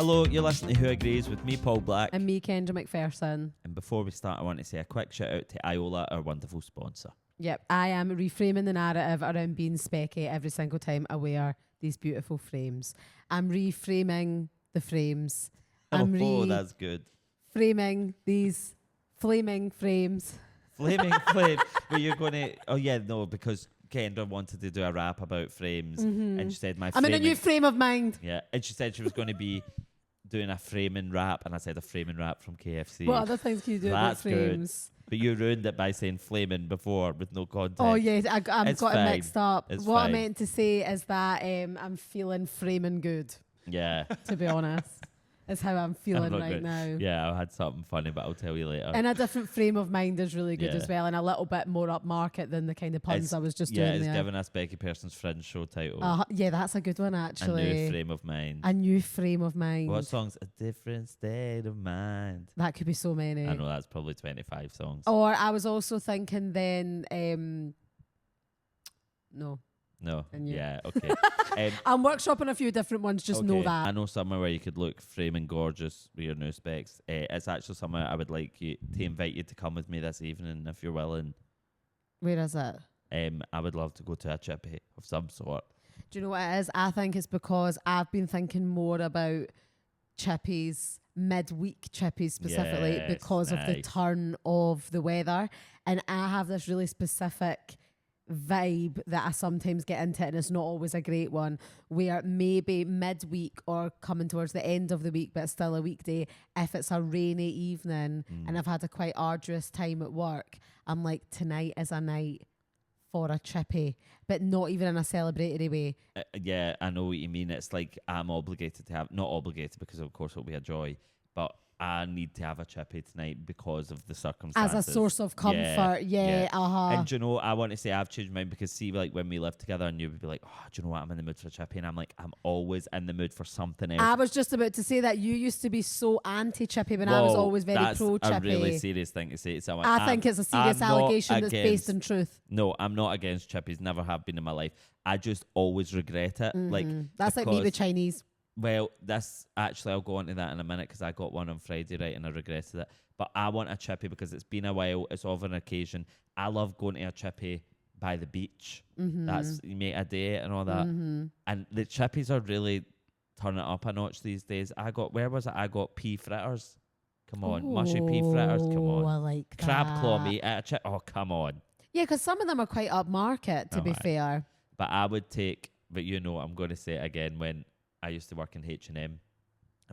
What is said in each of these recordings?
Hello, you're listening to Who Agrees with me, Paul Black. And me, Kendra McPherson. And before we start, I want to say a quick shout out to Iola, our wonderful sponsor. Yep, I am reframing the narrative around being specky every single time I wear these beautiful frames. I'm reframing the frames. That's good. Framing these flaming frames. Flaming flame. Well, you're going to... Oh, yeah, no, because Kendra wanted to do a rap about frames. And she said I'm in a new frame of mind. Yeah, and she said she was going to be doing a framing rap, and I said a framing rap from KFC. What other things can you do about frames? Good. But you ruined it by saying flaming before with no context. Oh, yeah, I've got it mixed up. It's what fine. I meant to say is that I'm feeling framing good, Yeah. to be honest. Is how I'm feeling right now. Yeah, I had something funny, but I'll tell you later. And a different frame of mind is really good as well, and a little bit more upmarket than the kind of puns I was just doing. Yeah, it's there. giving us Becky Person's Fringe show title. Yeah, that's a good one actually. A new frame of mind. A new frame of mind. What song's A Different State of Mind? That could be so many. I know that's probably 25 songs. Or I was also thinking then, no. Yeah, okay. I'm workshopping a few different ones, just know that. I know somewhere where you could look framing gorgeous with your new specs. It's actually somewhere I would like you to invite you to come with me this evening if you're willing. Where is it? I would love to go to a chippy of some sort. Do you know what it is? I think it's because I've been thinking more about chippies, midweek chippies specifically, because of the turn of the weather. And I have this really specific vibe that I sometimes get into, and it's not always a great one, where maybe midweek or coming towards the end of the week but still a weekday, if it's a rainy evening and I've had a quite arduous time at work, I'm like, tonight is a night for a chippy, but not even in a celebratory way. Yeah, I know what you mean. It's like I'm obligated to have, not obligated because of course it'll be a joy, but I need to have a chippy tonight because of the circumstances. As a source of comfort, And do you know, I want to say I've changed mine because see, like when we lived together and you would be like, oh, do you know what, I'm in the mood for a chippy, and I'm like, I'm always in the mood for something else. I was just about to say that you used to be so anti-chippy when I was always very pro-chippy. That's a really serious thing to say to someone. I think it's a serious allegation that's based in truth. No, I'm not against chippies, never have been in my life. I just always regret it. That's like me with Chinese. Well, I'll go on to that in a minute because I got one on Friday, right, and I regretted it. But I want a chippy because it's been a while. It's of an occasion. I love going to a chippy by the beach. That's, you make a day and all that. And the chippies are really turning it up a notch these days. I got pea fritters. Come on. Mushy pea fritters. Come on. I like that. Crab claw meat at a chip. Oh, come on. Yeah, because some of them are quite upmarket, to be fair. But I would take, but you know, I'm going to say it again, when I used to work in H&M,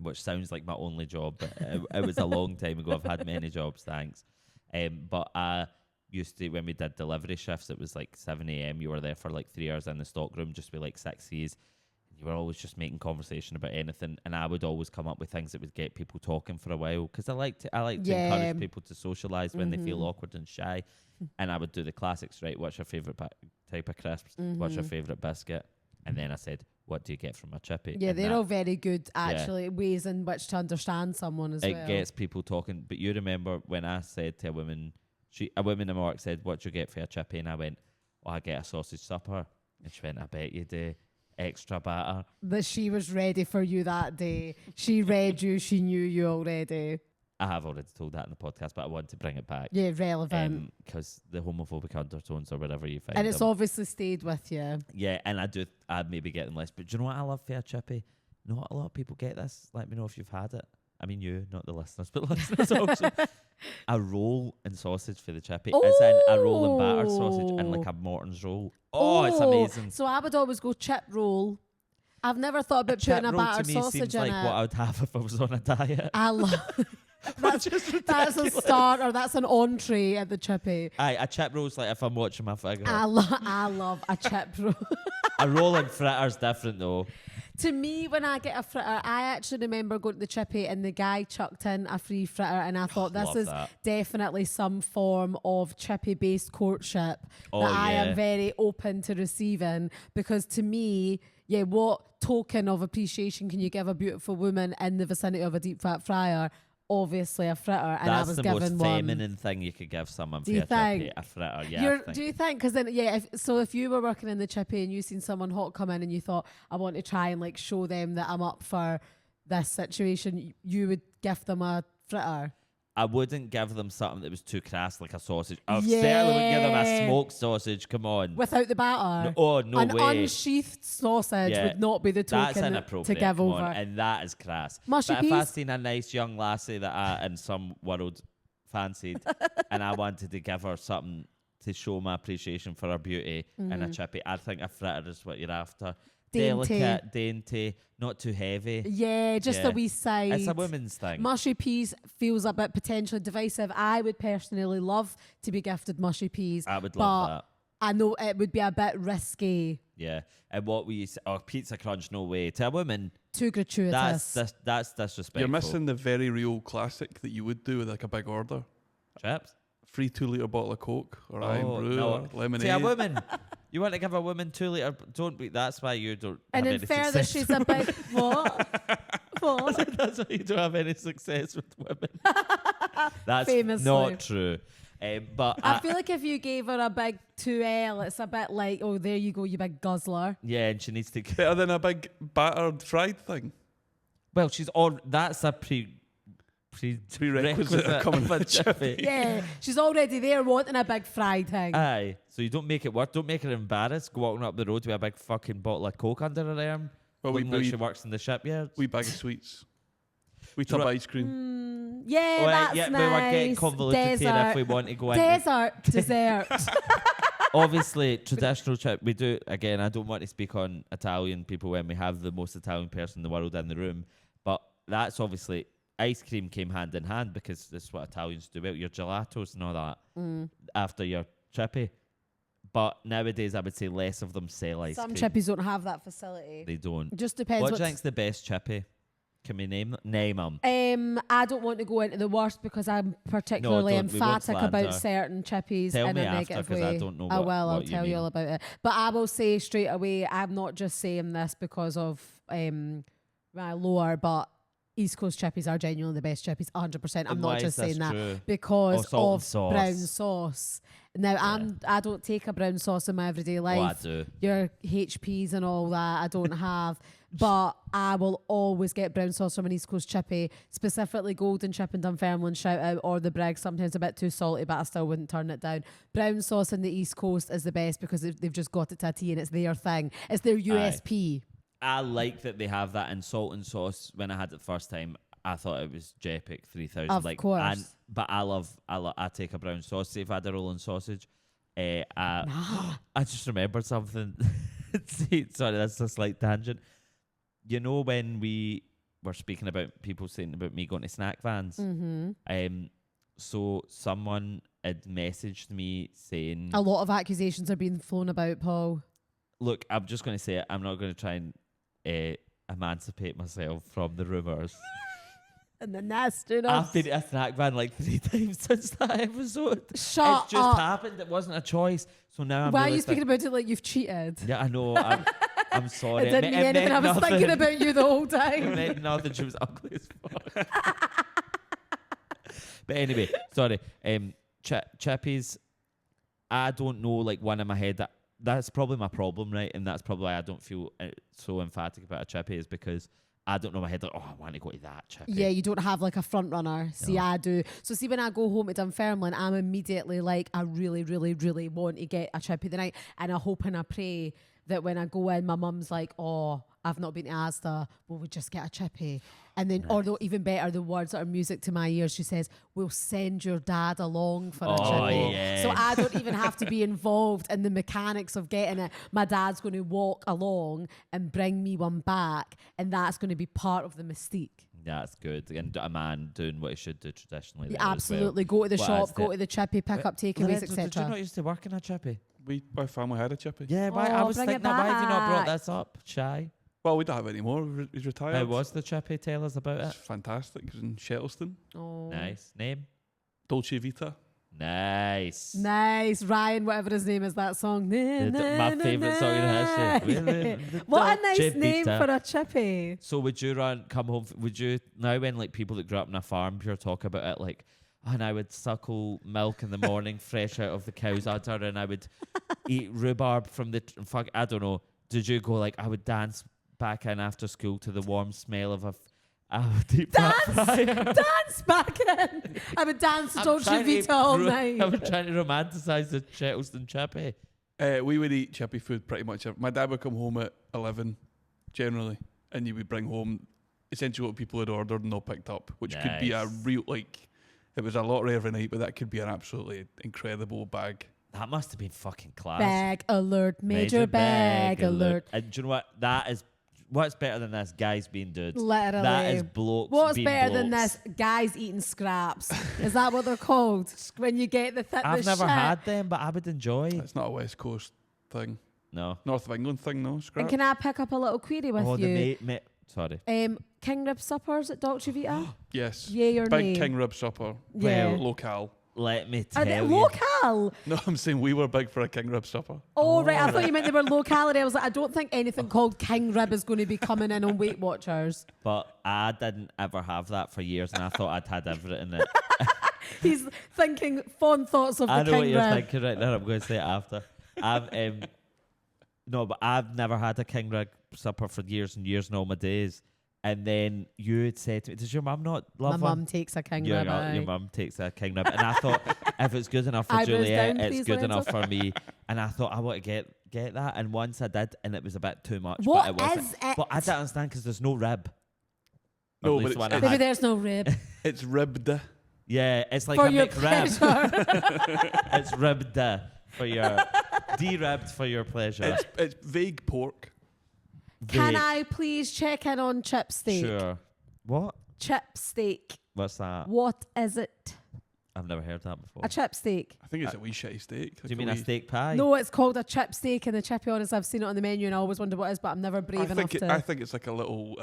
which sounds like my only job, but it was a long time ago. I've had many jobs, thanks. But I used to, when we did delivery shifts, it was like 7 a.m. You were there for like 3 hours in the stockroom, just with like 6 Cs. You were always just making conversation about anything, and I would always come up with things that would get people talking for a while, because I like to encourage people to socialise when they feel awkward and shy. And I would do the classics, right? What's your favourite type of crisps? What's your favourite biscuit? And then I said, what do you get from a chippy? Yeah, and they're all very good, actually, ways in which to understand someone as well. It gets people talking. But you remember when I said to a woman in my work said, what do you get for a chippy? And I went, oh, I get a sausage supper. And she went, I bet you do. Extra batter. That she was ready for you that day. She read you, she knew you already. I have already told that in the podcast, but I want to bring it back. Yeah, relevant. Because the homophobic undertones or whatever you find. And it's obviously stayed with you. Yeah, and I'd maybe get them less. But do you know what I love for a chippy? Not a lot of people get this. Let me know if you've had it. I mean you, not the listeners, but listeners also. A roll and sausage for the chippy. As in a roll and battered sausage and like a Morton's roll. Oh, it's amazing. So I would always go chip roll. I've never thought about putting a battered sausage in it. Like what I would have if I was on a diet. I love that's a starter. That's an entree at the chippy. Aye, a chip roll's like if I'm watching my figure. I love a chip roll. A roll and fritter's different though. To me, when I get a fritter, I actually remember going to the chippy and the guy chucked in a free fritter, and I thought this is definitely some form of chippy-based courtship that I am very open to receiving, because to me, what token of appreciation can you give a beautiful woman in the vicinity of a deep fat fryer? Obviously a fritter, and that's I was the given most one. feminine thing you could give someone for a chippy, a fritter. Yeah, do you think? Because then, if you were working in the chippy and you seen someone hot come in and you thought, I want to try and like show them that I'm up for this situation, you would gift them a fritter. I wouldn't give them something that was too crass, like a sausage. I certainly wouldn't give them a smoked sausage. Come on. Without the batter? No An way. unsheathed sausage would not be the token to give over. And that is crass. Mushy but peas? if I seen a nice young lassie that I, in some world, fancied, and I wanted to give her something to show my appreciation for her beauty and a chippy, I think a fritter is what you're after. Dainty. Delicate, dainty, not too heavy. Yeah, just a wee side. It's a woman's thing. Mushy peas feels a bit potentially divisive. I would personally love to be gifted mushy peas. I would love that. I know it would be a bit risky. Yeah. And what we say, pizza crunch, no way. To a woman, too gratuitous. That's disrespectful. You're missing the very real classic that you would do with like a big order. Chips? Free 2-litre bottle of Coke or Iron Brew or lemonade. To a woman. You want to give a woman 2 litre? Don't be. That's why you don't. And have in any fairness, success she's a bit what? What? That's why you don't have any success with women. That's Famously. not true. But I feel like if you gave her a big 2L, it's a bit like, oh, there you go, you big guzzler. yeah, and she needs to. Better than a big battered fried thing. Well, she's all. That's a prerequisite coming of a with chippy. Yeah, she's already there wanting a big fried thing. Aye. So you don't make it work. Don't make her embarrassed walking up the road with a big fucking bottle of Coke under her arm. Well, looking like she works in the shipyard. We bag of sweets. We tub ice cream. Yeah, that's yeah, nice. but we're getting convoluted here if we want to go into Dessert. obviously traditional chip. We do again. I don't want to speak on Italian people when we have the most Italian person in the world in the room, but that's obviously ice cream came hand in hand because this is what Italians do. Well, your gelatos and all that after your chippy. But nowadays, I would say less of them sell ice Some cream. chippies don't have that facility. They don't. It just depends. What do you think's the best chippy? Can we name them? I don't want to go into the worst because I'm particularly emphatic about certain chippies Tell in me a after, negative 'cause way. I don't know I what- will. I'll what you tell you mean. all about it. But I will say straight away, I'm not just saying this because of my lore, but East Coast chippies are genuinely the best chippies, 100%. I'm And not why just is this saying that true? because salt and of sauce. brown sauce. Now, I don't take a brown sauce in my everyday life. Oh, I do. Your HPs and all that I don't have, but I will always get brown sauce from an East Coast chippy, specifically Golden Chip and Dunfermline, shout out, or the Briggs, sometimes a bit too salty, but I still wouldn't turn it down. Brown sauce in the East Coast is the best because they've just got it to a T and it's their thing. It's their USP. I like that they have that in salt and sauce. When I had it the first time, I thought it was Jepic 3000. Of course. But I take a brown sauce. See if I had a rolling sausage. I just remembered something. Sorry, that's a slight tangent. You know when we were speaking about people saying about me going to snack vans? So someone had messaged me saying... A lot of accusations are being flown about, Paul. Look, I'm just going to say it. I'm not going to try and emancipate myself from the rumours. And the nastiness. I've been to a snack van like 3 times since that episode. Shut It's just up. happened. It wasn't a choice. So now I'm Why are you realistic- speaking about it like you've cheated? Yeah, I know. I'm sorry. It didn't mean anything. I was thinking about you the whole It time. meant nothing. She was ugly as fuck. But anyway, sorry. Chippies, I don't know, like one in my head. That's probably my problem, right? And that's probably why I don't feel so emphatic about a chippy, is because I don't know in my head, like, oh, I want to go to that chippy. Yeah, you don't have like a front runner. See, No. I do. So see, when I go home to Dunfermline, I'm immediately like, I really, really, really want to get a chippy tonight. And I hope and I pray that when I go in, my mum's like, oh, I've not been to Asda, will we just get a chippy? And then, or though, even better, the words that are music to my ears, she says, we'll send your dad along for a chippy. Yes. So I don't even have to be involved in the mechanics of getting it. My dad's going to walk along and bring me one back, and that's going to be part of the mystique. That's good. And a man doing what he should do traditionally. Yeah, there as absolutely. well. Go to the What shop, is go the- to the chippy, pick up takeaways, Lorenzo, did you etc. not used to work in a chippy? My family had a chippy. Yeah, why? I Oh, was bring thinking, it why have you not brought back. this up? Shy. Well, we don't have any more. He's retired. How was the chippy? Tell us about It's it. fantastic. It was in Shettleston. Oh. Nice. Name? Dolce Vita. Nice. Nice. Ryan, whatever his name is, that song. My favourite song in history. What a nice Chippy name ta. for a chippy. So would you come home, would you, now when like people that grew up on a farm pure talk about it, like, and I would suckle milk in the morning fresh out of the cow's udder, and I would eat rhubarb from the, I don't know, did you go like, I would dance back in after school to the warm smell of I would deep fat fryer. Dance back in. I would dance to Dolce Vita all night. I was trying to romanticise the Chettleston Chippy. We would eat chippy food pretty much. My dad would come home at 11, generally, and he would bring home essentially what people had ordered and all picked up, which could be a real, like, it was a lottery every night, but that could be an absolutely incredible bag. That must have been fucking class. Bag alert, major bag alert. And do you know what? That is... What's better than this? Guys being dudes. Literally. That is blokes. What's better than this? Guys eating scraps. Is that what they're called? When you get the I've never had them, but I would enjoy. It's not a West Coast thing. No. North of England thing, no. Scraps. And can I pick up a little query with you? Sorry. King rib suppers at Dolce Vita? Yes. Yay or nay? Big king rib supper. Yeah. Well, locale. Let me Are tell they you. local? No, I'm saying we were big for a king rib supper. Oh, right. I thought you meant they were locality. I was like, I don't think anything called king rib is going to be coming in on Weight Watchers. But I didn't ever have that for years, and I thought I'd had everything. That He's thinking fond thoughts of the I know king what you're rib. thinking right now. I'm going to say it after. No, but I've never had a king rib supper for years and years in all my days. And then you had said to me, does your mum not love My one? mum takes a king Your rib. mum takes a king rib. And I thought, if it's good enough for Eyebrows Juliet, down, it's please, good Lorenzo. enough for me. And I thought, I want to get that. And once I did, and it was a bit too much. What but it wasn't. is it? But I don't understand because there's no rib. Or No, at least but when I it's- Maybe had- there's no rib. It's ribbed. Yeah, it's like For a your McRib. pleasure. It's ribbed for your... de-ribbed for your pleasure. It's vague pork. Can Vague. I please check in on chip steak? Sure. What? Chip steak. What's that? What is it? I've never heard that before. A chip steak. I think it's a wee shitty steak. Do you mean a steak pie? No, it's called a chip steak, and the chippy honest, I've seen it on the menu, and I always wonder what it is, but I'm never brave enough to. I think it's like a little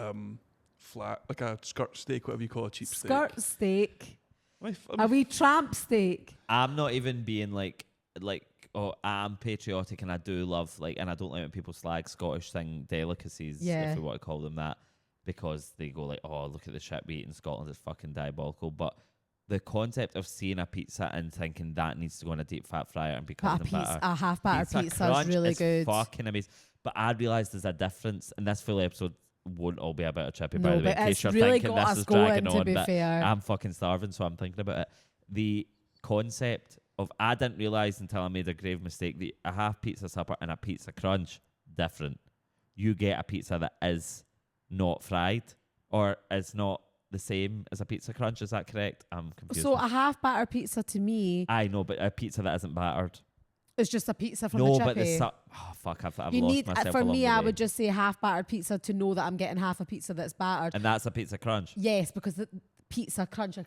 flat, like a skirt steak, whatever you call a cheap skirt steak. steak. A wee tramp steak. I'm not even being like, oh, I'm patriotic and I do love, like, and I don't like when people slag Scottish thing delicacies, Yeah. if we want to call them that, because they go like, oh, look at the shit we eat in Scotland, it's fucking diabolical. But the concept of seeing a pizza and thinking that needs to go in a deep fat fryer and be But covered in butter. a half batter pizza is crunch really is good. fucking amazing. But I realised there's a difference, and this full episode won't all be about a chippy, by No, the way, but in case it's you're really thinking got this us is going, dragging to on, be but fair. I'm fucking starving, so I'm thinking about it. The concept of, I didn't realise until I made a grave mistake, that a half pizza supper and a pizza crunch, different. You get a pizza that is not fried, or is not the same as a pizza crunch, is that correct? I'm confused. So a half batter pizza to me I know, but a pizza that isn't battered. is just a pizza from No, the but chippy. oh fuck, I've You lost need, myself for along me, the I way. would just say half battered pizza to know that I'm getting half a pizza that's battered. And that's a pizza crunch. Yes, because the pizza crunching.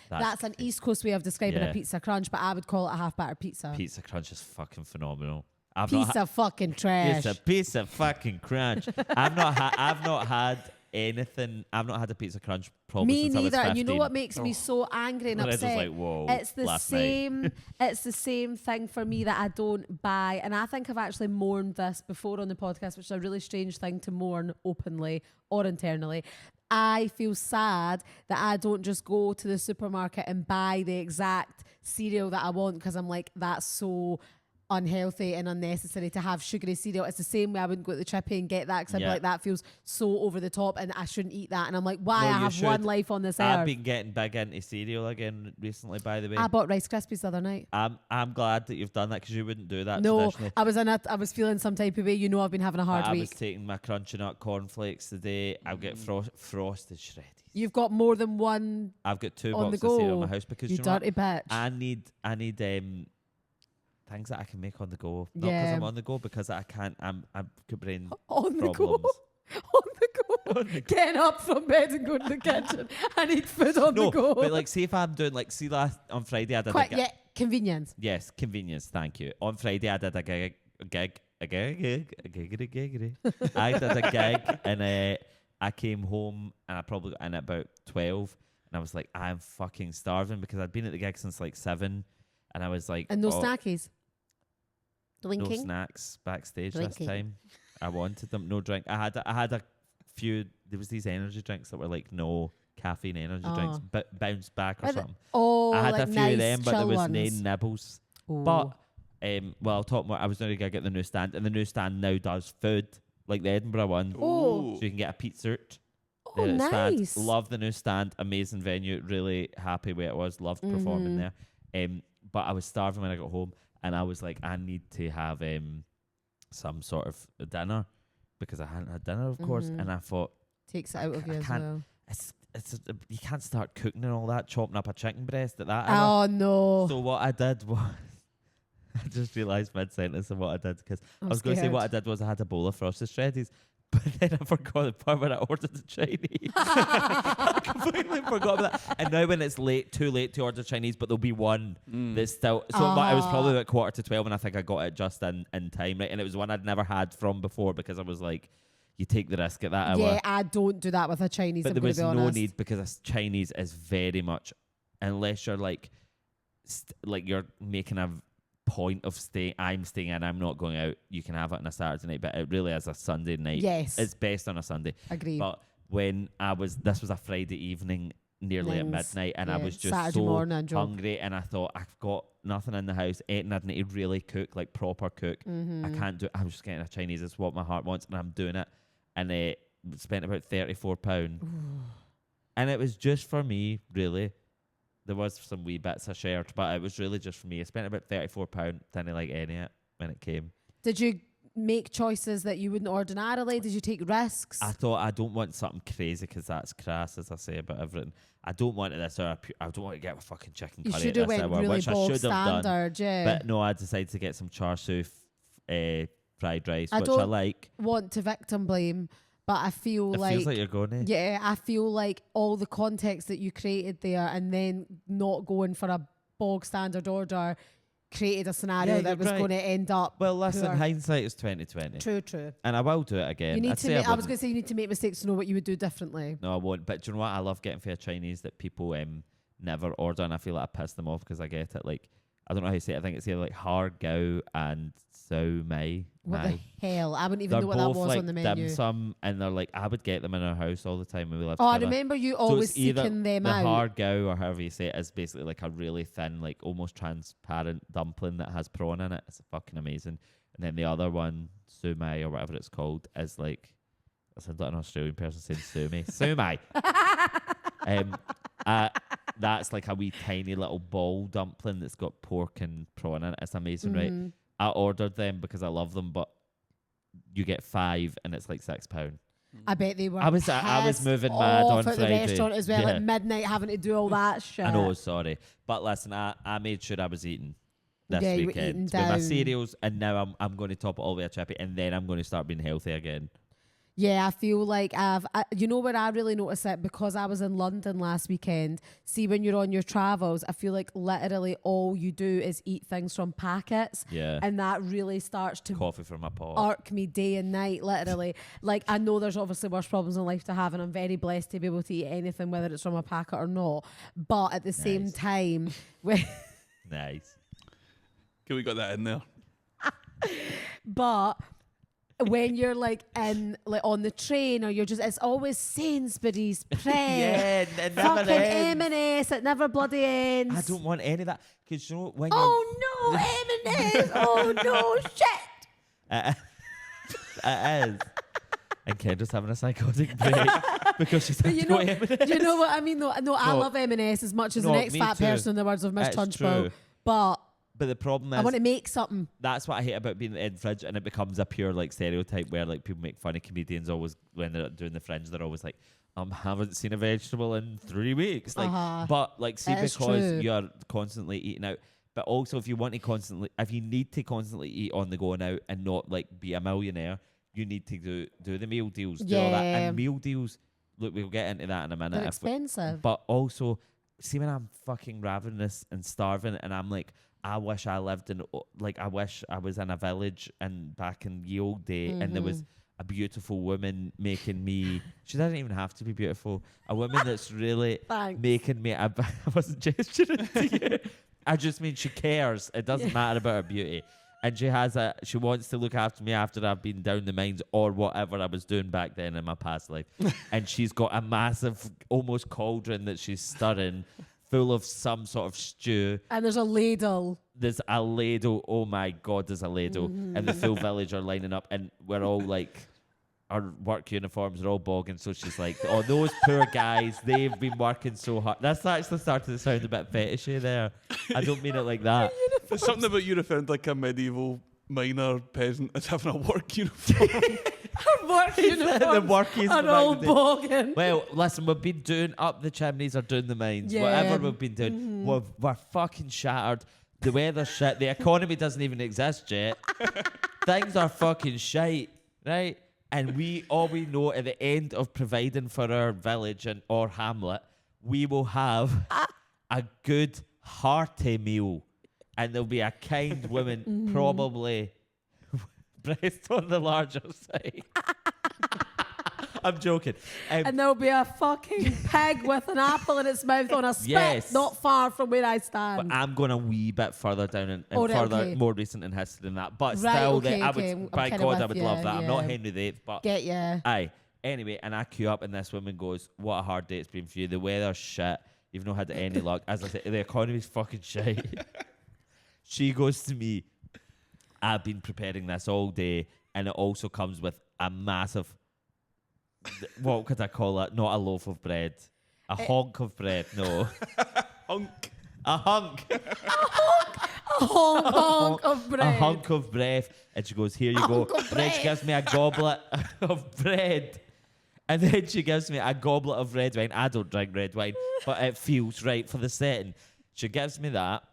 That's an crazy. East Coast way of describing Yeah. a pizza crunch, but I would call it a half battered pizza. Pizza crunch is fucking phenomenal. I've Piece not of fucking trash. It's a piece of fucking crunch. I've not had anything. I've not had a pizza crunch probably Me since neither. I was 15. And you know what makes me so angry and Lorenzo's upset? like, whoa, It's the last same. night. It's the same thing for me that I don't buy, and I think I've actually mourned this before on the podcast, which is a really strange thing to mourn openly or internally. I feel sad that I don't just go to the supermarket and buy the exact cereal that I want, because I'm like, that's so unhealthy and unnecessary to have sugary cereal. It's the same way I wouldn't go to the Chippy and get that, because I'd be Yeah. like, that feels so over the top and I shouldn't eat that. And I'm like, why? No, I you have one should. life on this I've earth. been getting big into cereal again recently, by the way. I bought Rice Krispies the other night. I'm glad that you've done that, because you wouldn't do that No, traditionally. I was feeling some type of way. You know, I've been having a hard I was week. taking my crunchy nut cornflakes today. I've got frosted shreddies. You've got more than one, I've got 2 on the boxes of cereal in go. my house, because you you know what? dirty bitch. I need things that I can make on the go. Not because Yeah. I'm on the go, because I can't. I've got brain On the go. problems. On the go. Getting up from bed and going to the kitchen. I need food on No, the go. but like, see if I'm doing like, see last on Friday I did Quite, a gig. yeah, convenience. Yes, convenience. Thank you. On Friday I did a gig. I did a gig, and I came home and I probably got in at about 12, and I was like, I'm fucking starving, because I'd been at the gig since like 7, and I was like, And no oh, snackies. no Drinking. snacks backstage Drinking. this time. I wanted them. No drink. I had a few. There was these energy drinks that were like no caffeine energy drinks, Oh. but bounce back or Are they- something. Oh, I had like a few nice of them, but there chill was ones. no nibbles. Ooh. But well, I'll talk more. I was doing a gig at the newsstand, and the newsstand now does food, like the Edinburgh one. Oh. So you can get a pizza. Oh, nice. Stand. Love the new stand. Amazing venue. Really happy where it was. Loved performing there. But I was starving when I got home, and I was like, I need to have some sort of dinner because I hadn't had dinner, of course. And I thought, takes it out of you as well. You can't start cooking and all that, chopping up a chicken breast at that hour. Oh no! So what I did was, I just realised mid-sentence of what I did because I was going to say what I did was I had a bowl of frosted shreddies. But then I forgot the part when I ordered the Chinese. I completely forgot about that. And now when it's too late to order Chinese, but there'll be one that's still... So it was probably about 11:15 and I think I got it just in time, right? And it was one I'd never had from before because I was like, you take the risk at that hour. Yeah, I don't do that with a Chinese, but I'm there was no need because a Chinese is very much... Unless you're like you're making a... point of I'm staying in, I'm not going out, you can have it on a Saturday night, but it really is a Sunday night. Yes, it's best on a Sunday. Agree. But when this was a Friday evening nearly at midnight, and I was just Saturday so hungry, and I thought, I've got nothing in the house, and I need to really cook, like proper cook. I can't do it. I'm just getting a Chinese, it's what my heart wants, and I'm doing it. And spent about £34. And it was just for me, really. There was some wee bits I shared, but it was really just for me. I spent about £34. Didn't like any of it when it came. Did you make choices that you wouldn't ordinarily? Did you take risks? I thought I don't want something crazy because that's crass, as I say about everything. I don't want this, or I don't want to get a fucking chicken curry. You should have went really which bog I should have standard, done. But no, I decided to get some char siu fried rice, which I like. Want to victim blame, but I feel it feels like you're going to. Yeah, I feel like all the context that you created there and then not going for a bog standard order created a scenario that was going to end up. Well, listen, poor. hindsight is 2020. True. And I will do it again. I was going to say you need to make mistakes to know what you would do differently. No, I won't. But do you know what? I love getting for a Chinese that people never order, and I feel like I piss them off because I get it. Like, I don't know how you say it. I think it's either like har gao and sao mai. What the hell? I wouldn't even know what that was like on the menu. Dim sum, and they're like, I would get them in our house all the time when we lived together. I remember you always seeking them out. The har gao, or however you say it, is basically like a really thin, like almost transparent dumpling that has prawn in it. It's fucking amazing. And then the other one, su mai or whatever it's called, is like, I sound like an Australian person saying su mai. Su mai. That's like a wee tiny little ball dumpling that's got pork and prawn in it. It's amazing, right? I ordered them because I love them, but you get 5 and it's like £6. I bet they were. I was moving mad on at Friday. the restaurant as well at midnight, having to do all that shit. I know, sorry, but listen, I made sure I was eating this weekend with my my cereals, and now I'm going to top it all with a chippy, and then I'm going to start being healthy again. Yeah, I feel like you know where I really noticed it, because I was in London last weekend. See, when you're on your travels, I feel like literally all you do is eat things from packets. Yeah. And that really starts to coffee from my pot. Arc me day and night, literally. Like, I know there's obviously worse problems in life to have, and I'm very blessed to be able to eat anything, whether it's from a packet or not. But at the same time, nice. Okay, we got that in there. But when you're like on the train, or you're just, it's always Sainsbury's, Pret, yeah, it never fucking M&S, it never bloody ends. I don't want any of that, because you know when M&S, oh no, shit. It is. And Kendra's having a psychotic break because she's had to go M&S. You know what I mean? No, I love M&S as much as an ex-fat person, in the words of Miss Tunchbow. But the problem is, I want to make something. That's what I hate about being in the fridge, and it becomes a pure like stereotype where like people make fun of comedians always when they're doing the fringe. They're always like, haven't seen a vegetable in 3 weeks. Like, but like, see, because you're constantly eating out. But also, if you need to constantly eat on the going out and not like be a millionaire, you need to do the meal deals, do all that. And meal deals, look, we'll get into that in a minute. They're expensive. But also, see, when I'm fucking ravenous and starving, and I'm like, I wish I lived in, like, I wish I was in a village and back in the old day, and there was a beautiful woman making me. She doesn't even have to be beautiful. A woman that's really making me. I wasn't gesturing to you. I just mean she cares. It doesn't matter about her beauty. And she wants to look after me after I've been down the mines or whatever I was doing back then in my past life. And she's got a massive, almost cauldron that she's stirring, full of some sort of stew. And there's a ladle. There's a ladle. Oh my God, there's a ladle. And the full village are lining up, and we're all like, our work uniforms are all bogging, so she's like, oh, those poor guys, they've been working so hard. That's actually starting to sound a bit fetishy there. I don't mean it like that. There's something about you referring to like a medieval miner peasant as having a work uniform. Work uniforms the workies are all bogging. Well, listen, we've been doing up the chimneys or doing the mines. Yeah. Whatever we've been doing, we're fucking shattered. The weather's shit. The economy doesn't even exist yet. Things are fucking shite, right? And all we know at the end of providing for our village or hamlet, we will have a good hearty meal. And there'll be a kind woman, probably breast on the larger side. I'm joking. And there'll be a fucking pig with an apple in its mouth on a spit, Yes. not far from where I stand. But I'm going a wee bit further down and more recent in history than that. But Right, still, okay, I okay. would, I'm by kinda God, I with would you, love that. I'm not yeah. Henry VIII, but Get ya. aye. Anyway, and I queue up and this woman goes, what a hard day it's been for you. The weather's shit. You've not had any luck. As I said, the economy's fucking shit. She goes to me, I've been preparing this all day, and it also comes with a massive, what could I call it? Not a loaf of bread. A honk of bread, no. Hunk. A hunk. A honk of bread. A hunk of bread. And she goes, here you go. And then she gives me a goblet of bread. And then she gives me a goblet of red wine. I don't drink red wine, but it feels right for the setting. She gives me that.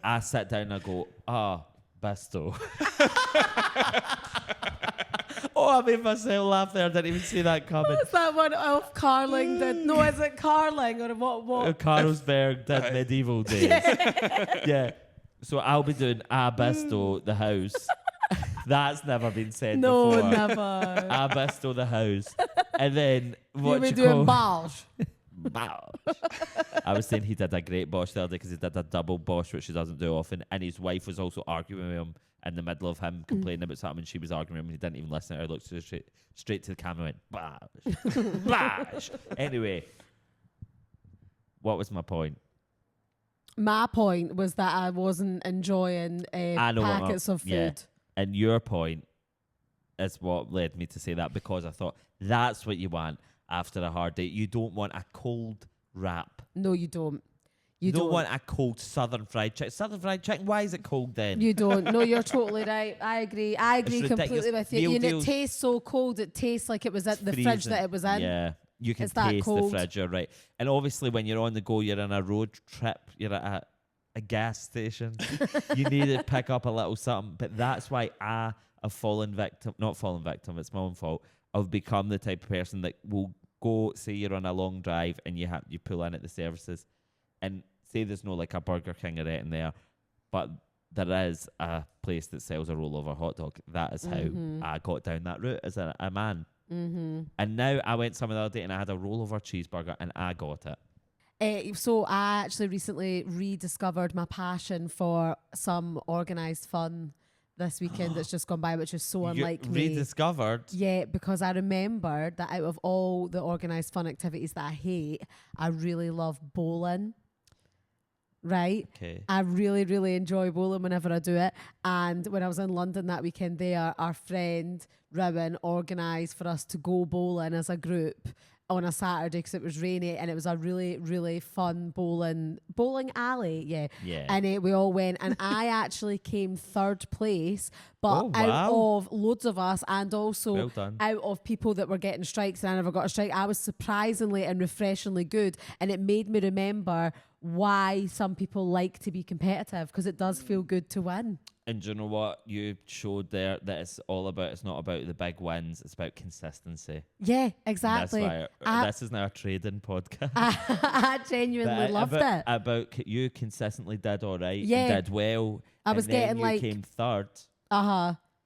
I sit down and I go, Bisto. Oh, I made myself laugh there. I didn't even see that coming. What's that one of Carling did? No, is it Carling or what? Carlsberg did medieval days. Yeah. So I'll be doing Bisto the house. That's never been said before. No, never. Bisto the house. And then what You were you doing call... Bosch. I was saying he did a great Bosch the other day because he did a double Bosch, which he doesn't do often. And his wife was also arguing with him in the middle of him complaining about something. And she was arguing with him and he didn't even listen to her. Looked straight to the camera and went, Bosch. Bosch. Anyway, what was my point? My point was that I wasn't enjoying packets of food. Yeah. And your point is what led me to say that, because I thought that's what you want after a hard day. You don't want a cold wrap. No, you don't. You don't want a cold southern fried chicken. Southern fried chicken, why is it cold then? You don't. No, you're totally right. I agree. I agree completely with you. And it tastes so cold. It tastes like it was at the fridge that it was in. Yeah. You can taste the fridge, you're right. And obviously when you're on the go, you're on a road trip, you're at a gas station. You need to pick up a little something. But that's why I have not fallen victim, it's my own fault. I've become the type of person that will go, say you're on a long drive and you pull in at the services and say there's no like a Burger King or anything there, but there is a place that sells a rollover hot dog. That is how I got down that route as a man. Mm-hmm. And now I went some the other day and I had a rollover cheeseburger and I got it. So I actually recently rediscovered my passion for some organised fun this weekend that's just gone by, which is so unlike me. Rediscovered? Yeah, because I remembered that out of all the organised fun activities that I hate, I really love bowling. Right? Okay. I really, really enjoy bowling whenever I do it. And when I was in London that weekend there, our friend Rowan organised for us to go bowling as a group on a Saturday because it was rainy, and it was a really, really fun bowling alley. Yeah. And we all went, and I actually came third place, but out of loads of us, and also out of people that were getting strikes, and I never got a strike, I was surprisingly and refreshingly good, and it made me remember why some people like to be competitive, because it does feel good to win. And do you know what you showed there? That it's not about the big wins, it's about consistency. Yeah, exactly. That's why this is now a trading podcast. I genuinely loved it. About you consistently did all right, yeah, and did well. I was getting you came third.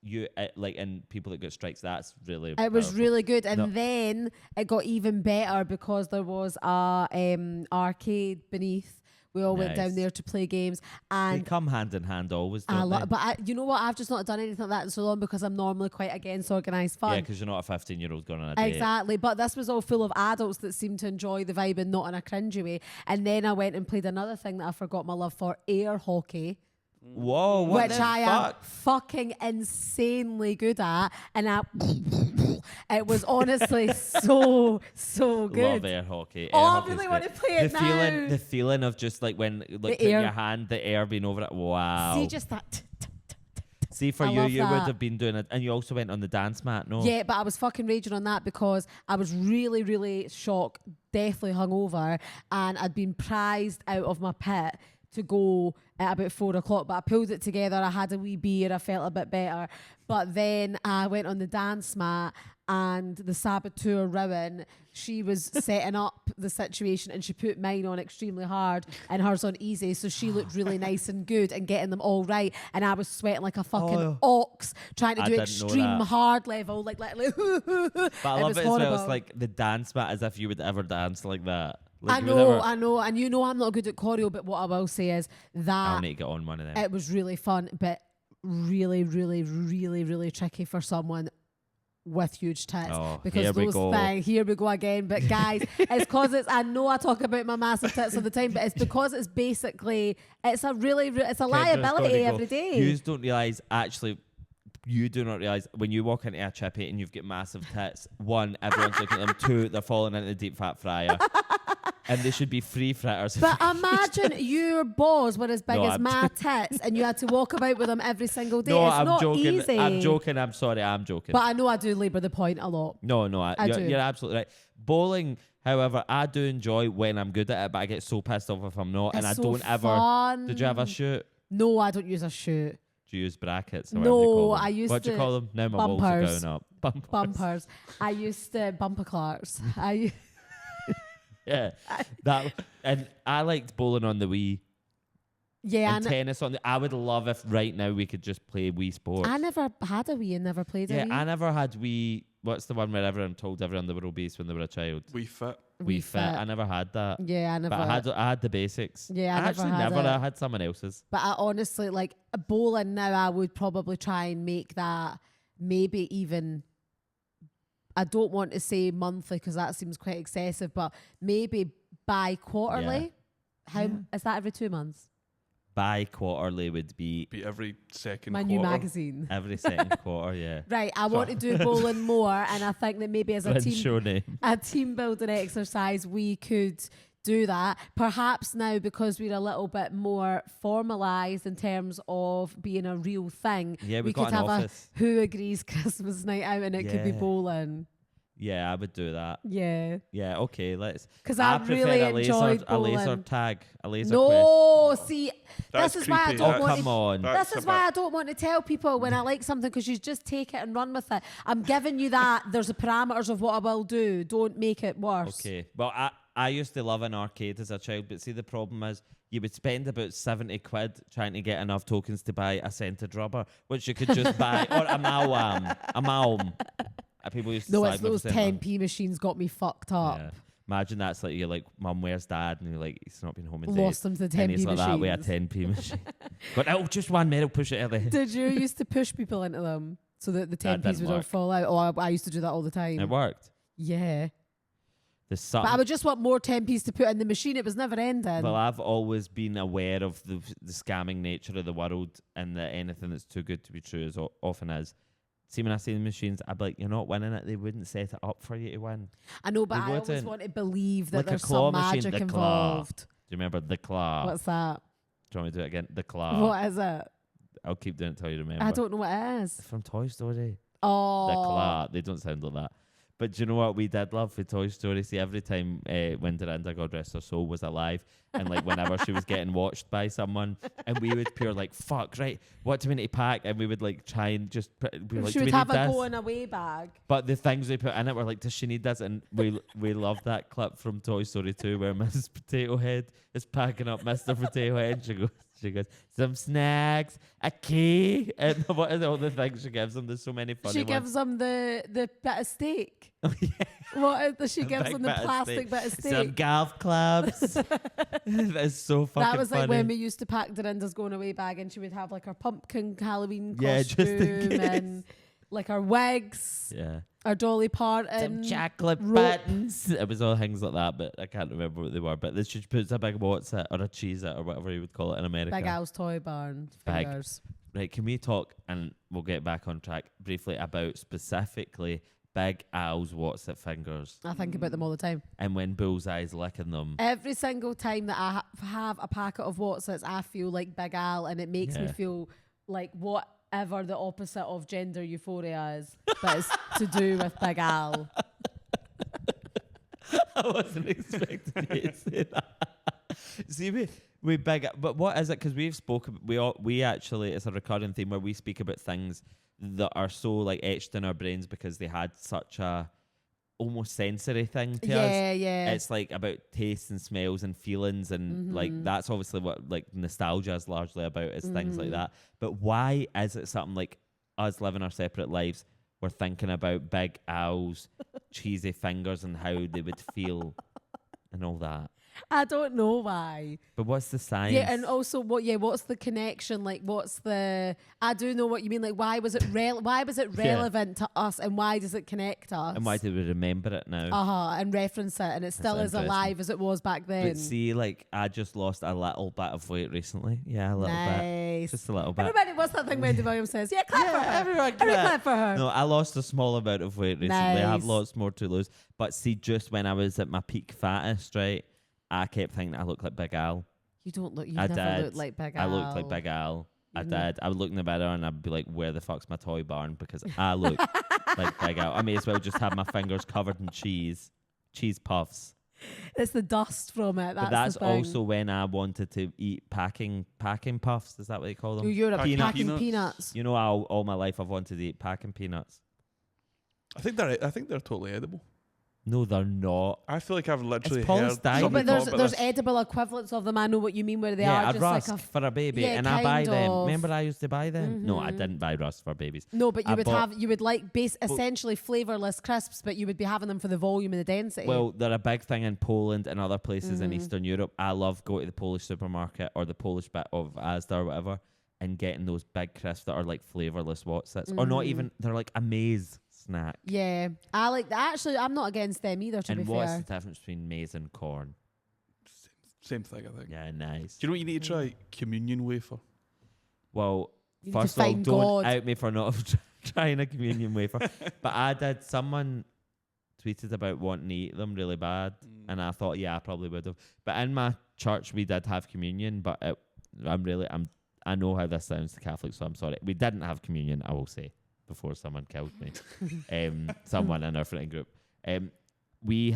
You and people that got strikes, that's really it was really good. And then it got even better because there was a arcade beneath. We all went down there to play games, and they come hand in hand always. But you know what? I've just not done anything like that in so long because I'm normally quite against organised fun. Yeah, because you're not a 15-year-old going on a date. Exactly. But this was all full of adults that seemed to enjoy the vibe and not in a cringy way. And then I went and played another thing that I forgot my love for, air hockey. Whoa, what which I am fucking insanely good at, and It was honestly so good. Love air hockey. Oh, I hockey's really great. want to play it now. The feeling of just like when like put air. your hand, the air being over it. Wow. See, just that. See, for I you, love you would that. have been doing it, and you also went on the dance mat, no? Yeah, but I was fucking raging on that because I was really, really shocked, deathly hungover, and I'd been prized out of my pit to go at about 4 o'clock, but I pulled it together. I had a wee beer. I felt a bit better. But then I went on the dance mat, and the saboteur Rowan, she was setting up the situation, and she put mine on extremely hard and hers on easy. So she looked really nice and good and getting them all right. And I was sweating like a fucking ox trying to do extreme hard level. Like but I love it as well. It's like the dance mat as if you would ever dance like that. Like I know. And you know I'm not good at choreo, but what I will say is that I'll need to get on one of them. it was really fun, but really, really, really, really tricky for someone with huge tits. Because here those things, here we go again. But guys, it's because I know I talk about my massive tits all the time, but it's because it's basically, it's a liability every day. You don't realise, actually, you do not realise when you walk into a chippy and you've got massive tits, one, everyone's looking at them, two, they're falling into the deep fat fryer. And they should be free fritters. But imagine your balls were as big as my tits and you had to walk about with them every single day. It's not joking. easy. I'm joking. I'm sorry. I'm joking. But I know I do labour the point a lot. No, you're absolutely right. Bowling, however, I do enjoy when I'm good at it, but I get so pissed off if I'm not. It's and I so don't fun. ever. Did you ever shoot? No, I don't use a shoot. Do you use brackets? Or No, I used what do you call them? Now my balls are going up. Bumpers. I used bumper clarks. Yeah, and I liked bowling on the Wii. Yeah, and tennis on the. I would love if right now we could just play Wii Sports. I never had a Wii and never played a Wii. Yeah, I never had Wii. What's the one where everyone told everyone they were obese when they were a child? Wii Fit. Wii Fit. I never had that. Yeah, I never. But I had the basics. Yeah, I had someone else's. But I honestly like bowling now. I would probably try and make that maybe even. I don't want to say monthly because that seems quite excessive, but maybe bi-quarterly. Yeah. Is that every 2 months? Bi-quarterly would be every second my quarter. new magazine. Every second quarter, yeah. Right, I want to do bowling more, and I think that maybe as a team building exercise, we could do that. Perhaps now, because we're a little bit more formalised in terms of being a real thing, we could have a Who Agrees Christmas night out, and it could be bowling. Yeah, I would do that. Yeah. Yeah, okay, let's. Because I really enjoyed bowling. A laser tag, a laser quest. See, this is why I don't want to. Come on. This is why I don't want to tell people when I like something, because you just take it and run with it. I'm giving you that. There's the parameters of what I will do. Don't make it worse. Okay. Well, I used to love an arcade as a child, but see, the problem is you would spend about 70 quid trying to get enough tokens to buy a scented rubber, which you could just buy, or a malm. People used to no, it's those 10p machines got me fucked up. Yeah. Imagine that's like you're like, Mum, where's Dad? And you're like, he's not been home in Lost him to the 10p machines. Like that with a 10p machine. But just 1 minute, push it early. Did you used to push people into them so that the 10p's would all fall out? Oh, I used to do that all the time. It worked. Yeah. But I would just want more 10p's to put in the machine. It was never ending. Well, I've always been aware of the scamming nature of the world, and that anything that's too good to be true is often is. See, when I see the machines, I'd be like, you're not winning it. They wouldn't set it up for you to win. I know, but I always want to believe that like there's some magic involved. Do you remember the claw? What's that? Do you want me to do it again? The claw. What is it? I'll keep doing it until you remember. I don't know what it is. It's from Toy Story. Oh. The claw. They don't sound like that. But do you know what we did love for Toy Story? See, every time when Dorinda, God rest her soul, was alive, and like whenever she was getting watched by someone, and we would pure like, fuck, right, what do we need to pack? And we would like try and just be like, she would have a going away bag. But the things we put in it were like, does she need this? And we loved that clip from Toy Story 2 where Mrs. Potato Head is packing up Mr. Potato Head. She goes, some snacks, a key, and what are all the things she gives them? There's so many funny ones. She gives them the bit of steak. Oh, yeah. What does she gives them the plastic bit of steak? Some golf clubs. That's so fucking funny. That was like when we used to pack Dorinda's going away bag, and she would have like her pumpkin Halloween costume, just in case. And like her wigs. Yeah. Our Dolly Parton. Some chocolate buttons. It was all things like that, but I can't remember what they were. But she puts a big what's it or a cheese it or whatever you would call it in America. Big Al's Toy Barn. Fingers. Right, can we talk, and we'll get back on track briefly, about specifically Big Al's what's it fingers. I think about them all the time. And when Bullseye's licking them. Every single time that I have a packet of Watsits, I feel like Big Al, and it makes me feel like whatever the opposite of gender euphoria is, but it's to do with Big Al. I wasn't expecting you to say that. See, we big, but what is it? Because we've spoken, we actually, it's a recurring theme where we speak about things that are so like etched in our brains because they had such a almost sensory thing to us. Yeah. It's like about tastes and smells and feelings, and like that's obviously what like nostalgia is largely about, is things like that. But why is it something like us living our separate lives? We're thinking about Big Al's cheesy fingers and how they would feel and all that. I don't know why. But what's the science? Yeah, and also what's the connection? Like, I do know what you mean. Like, why was it relevant to us, and why does it connect us? And why do we remember it now? And reference it, and it still is alive as it was back then. But see, like, I just lost a little bit of weight recently. Yeah, a little bit. Just a little bit. Everybody, what's that thing Wendy Williams says? Yeah, clap for her. Everyone clap for her. No, I lost a small amount of weight recently. I have lots more to lose. But see, just when I was at my peak fattest, right, I kept thinking I looked like Big Al. You don't look. You never looked like Big Al. I looked like Big Al. I did. I would look in the mirror and I'd be like, "Where the fuck's my toy barn?" Because I look like Big Al. I may as well just have my fingers covered in cheese puffs. It's the dust from it. But that's also when I wanted to eat packing puffs. Is that what they call them? You're a packing peanuts. You know, all my life I've wanted to eat packing peanuts. I think they're totally edible. No, they're not. I feel like I've literally heard. No, but there's edible equivalents of them. I know what you mean, where they are a just rusk like for a baby, and I buy them. Remember, I used to buy them. No, I didn't buy rusk for babies. No, but you would like essentially flavourless crisps, but you would be having them for the volume and the density. Well, they're a big thing in Poland and other places in Eastern Europe. I love going to the Polish supermarket or the Polish bit of Asda or whatever and getting those big crisps that are like flavourless Watsits, or not even. They're like a maize snack. Yeah, I like that. Actually, I'm not against them either, to be fair. And what's the difference between maize and corn? Same thing, I think. Yeah, nice. Do you know what you need to try? Communion wafer. Well, first of all, don't out me for not trying a communion wafer. But I did. Someone tweeted about wanting to eat them really bad, and I thought, yeah, I probably would have. But in my church, we did have communion, but I know how this sounds to Catholics, so I'm sorry. We didn't have communion, I will say, before someone killed me. Someone in our friend group. We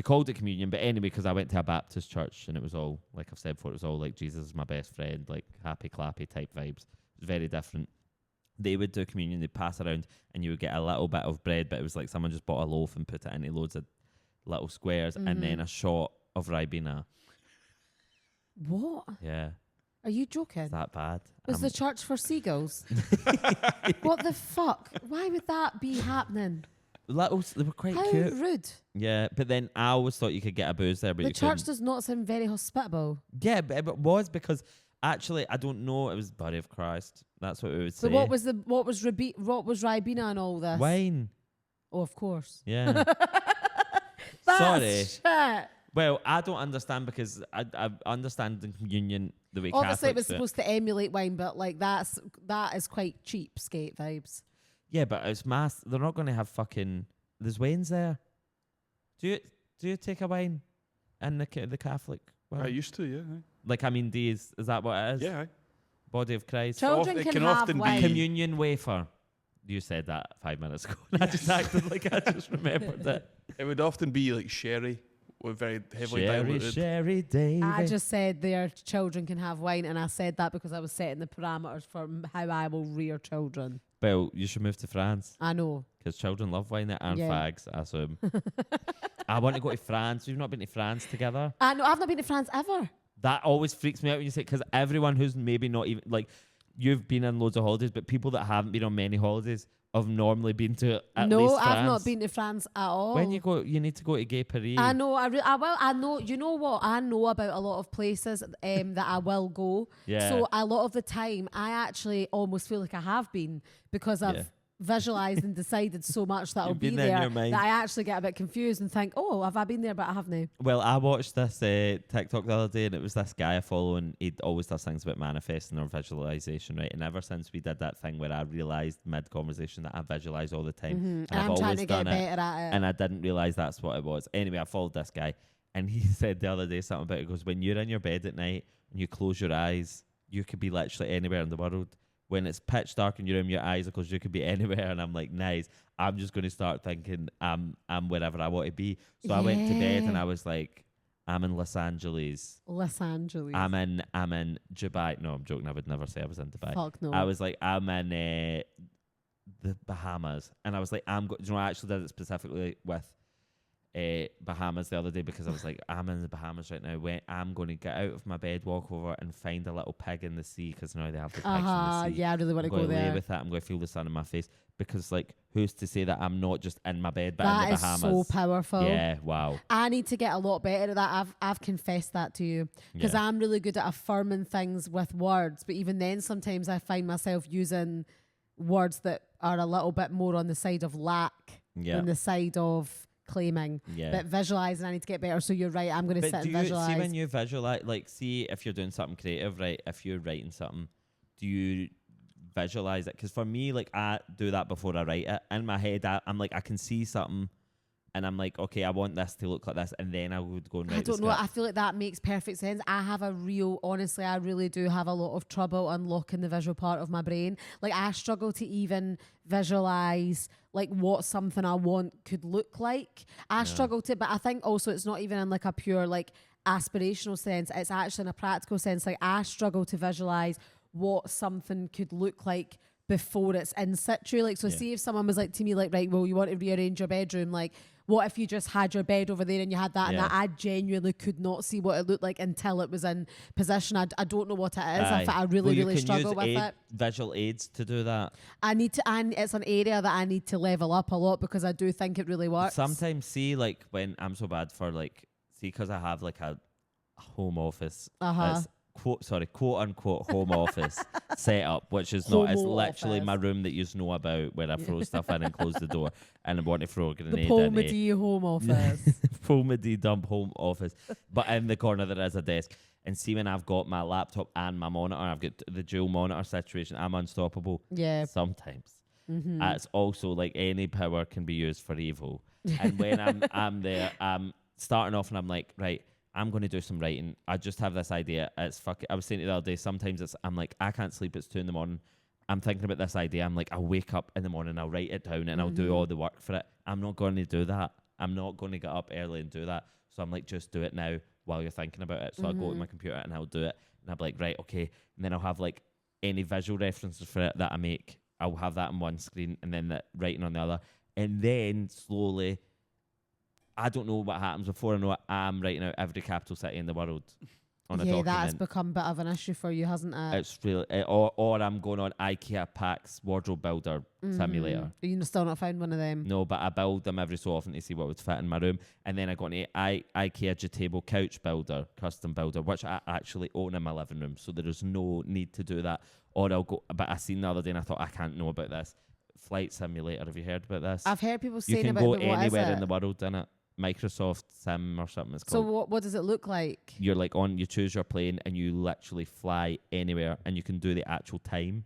called it communion, but anyway, because I went to a Baptist church and it was all, like I've said before, it was all like Jesus is my best friend, like happy clappy type vibes. It was very different. They would do communion, they'd pass around and you would get a little bit of bread, but it was like someone just bought a loaf and put it into loads of little squares and then a shot of Ribena. What? Yeah. Are you joking? Is that bad? Was the church for seagulls? What the fuck? Why would that be happening? They were quite How cute. rude. Yeah, but then I always thought you could get a booze there, but the you church couldn't. does not seem very hospitable. Yeah, but it was because actually I don't know. It was Body of Christ. That's what we would say. So what was Ribena and all this? Wine. Oh, of course. Yeah. Sorry. Shit. Well, I don't understand because I understand in communion the way obviously it was Catholics do supposed to emulate wine, but like that is quite cheap skate vibes. Yeah, but it's mass. They're not going to have fucking. There's wines there. Do you take a wine in the Catholic? I used to, yeah. Like, I mean, is that what it is? Yeah. Body of Christ. Children can have wine. Communion wafer. You said that 5 minutes ago. I just acted like I just remembered it. It would often be like sherry. We're very heavily diluted. Sherry, David. I just said their children can have wine, and I said that because I was setting the parameters for how I will rear children. Well, you should move to France. I know. Because children love wine and fags, I assume. I want to go to France. We've not been to France together. I know. I've not been to France ever. That always freaks me out when you say, because everyone who's maybe not even, like, you've been on loads of holidays, but people that haven't been on many holidays have normally been to at least France. No, I've not been to France at all. When you go, you need to go to Gay Paris. I know. I know. You know what? I know about a lot of places that I will go. Yeah. So a lot of the time, I actually almost feel like I have been because I've visualised and decided so much that I'll be there that I actually get a bit confused and think, oh, have I been there but I haven't. Well, I watched this TikTok the other day, and it was this guy I follow, and he always does things about manifesting or visualization, right? And ever since we did that thing where I realised mid-conversation that I visualise all the time, and I'm trying to get better at it. And I didn't realise that's what it was. Anyway, I followed this guy, and he said the other day something about it. He goes, when you're in your bed at night and you close your eyes, you could be literally anywhere in the world. When it's pitch dark in your room, your eyes are closed, you could be anywhere. And I'm like, nice. I'm just going to start thinking I'm wherever I want to be. So I went to bed and I was like, I'm in Los Angeles. Los Angeles. I'm in Dubai. No, I'm joking. I would never say I was in Dubai. Fuck no. I was like, I'm in the Bahamas. And I was like, I actually did it specifically with Bahamas the other day because I was like, I'm in the Bahamas right now. I'm going to get out of my bed, walk over and find a little pig in the sea, because now they have the pigs in the sea. Yeah, I really want to go there. Lay with that. I'm going to feel the sun in my face, because like, who's to say that I'm not just in my bed but in the Bahamas? That is so powerful. Yeah, wow. I need to get a lot better at that. I've confessed that to you, because I'm really good at affirming things with words, but even then sometimes I find myself using words that are a little bit more on the side of lack than the side of claiming. But visualizing, I need to get better. So you're right, I'm going to sit and visualize. See, when you visualize, like, see if you're doing something creative, right? If you're writing something, do you visualize it? Because for me, like, I do that before I write it. In my head, I'm like, I can see something and I'm like, okay, I want this to look like this, and then I would go and write. I don't know. I feel like that makes perfect sense. Honestly, I really do have a lot of trouble unlocking the visual part of my brain. Like, I struggle to even visualize like what something I want could look like. I struggle to, but I think also it's not even in like a pure like aspirational sense. It's actually in a practical sense. Like, I struggle to visualize what something could look like before it's in situ. Like, so see if someone was like to me, like, right, well, you want to rearrange your bedroom, like, what if you just had your bed over there and you had that and that? I genuinely could not see what it looked like until it was in position. I don't know what it is. I really struggle with it. Visual aids to do that. And it's an area that I need to level up a lot, because I do think it really works. Sometimes, see, like, when I'm so bad for, like, see, because I have like a home office, quote unquote home office set up, which is not, it's literally my room that you know about, where I throw stuff in and close the door, and I want to throw a grenade in. The Pomedy home office. Pomedy dump home office. But in the corner there is a desk. And see, when I've got my laptop and my monitor, I've got the dual monitor situation, I'm unstoppable. Yeah. Sometimes. It's also like any power can be used for evil. And when I'm there, I'm starting off and I'm like, right, I'm going to do some writing. I just have this idea. I was saying it the other day, sometimes I'm like, I can't sleep, it's 2 a.m. I'm thinking about this idea. I'm like, I'll wake up in the morning, I'll write it down and I'll do all the work for it. I'm not going to do that. I'm not going to get up early and do that. So I'm like, just do it now while you're thinking about it. So I'll go to my computer and I'll do it. And I'll be like, right, okay. And then I'll have like any visual references for it that I make. I'll have that on one screen and then the writing on the other. And then slowly, I don't know what happens before I know it, I'm writing out every capital city in the world on a document. Yeah, that's become a bit of an issue for you, hasn't it? It's really, or I'm going on IKEA PAX wardrobe builder simulator. You've still not found one of them? No, but I build them every so often to see what would fit in my room. And then I got into IKEA J-table couch builder, custom builder, which I actually own in my living room. So there is no need to do that. Or I'll go, but I seen the other day and I thought, I can't know about this. Flight simulator, have you heard about this? I've heard people saying about it. You can go anywhere in the world, innit? Microsoft Sim or something it's called. So what does it look like? You're like you choose your plane and you literally fly anywhere and you can do the actual time.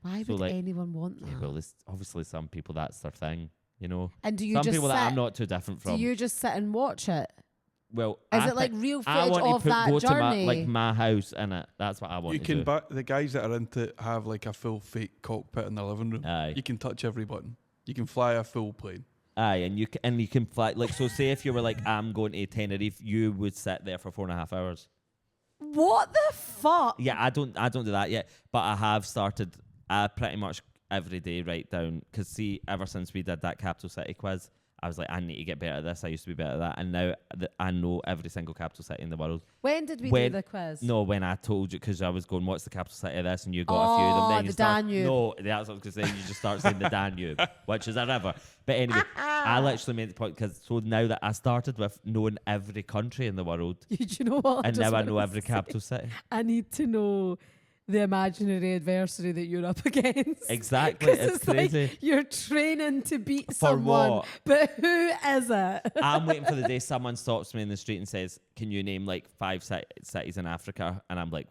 Why would anyone want that? Yeah, well, obviously some people, that's their thing, you know. And do you some people that I'm not too different from. Do you just sit and watch it? Well, is it like real footage of that go journey? To my house in it. That's what I want. You can the guys that are into it have like a full fake cockpit in their living room. Aye. You can touch every button. You can fly a full plane. Aye, and you can fly, like, so say if you were like, I'm going to Tenerife, you would sit there for 4.5 hours. What the fuck? Yeah, I don't do that yet, but I have started pretty much every day write down, because see, ever since we did that capital city quiz, I was like, I need to get better at this. I used to be better at that. And now I know every single capital city in the world. When did we do the quiz? No, when I told you, because I was going, what's the capital city of this? And you got a few of them. Then you Danube. No, that's what I was going to say. You just start saying the Danube, which is a river. But anyway, I literally made the point, because so now that I started with knowing every country in the world. Do you know what? And now I know every capital city. I need to know the imaginary adversary that you're up against. Exactly, it's crazy. Like you're training to beat For someone, what? but who is it? I'm waiting for the day someone stops me in the street and says, "Can you name like 5 cities in Africa?" And I'm like,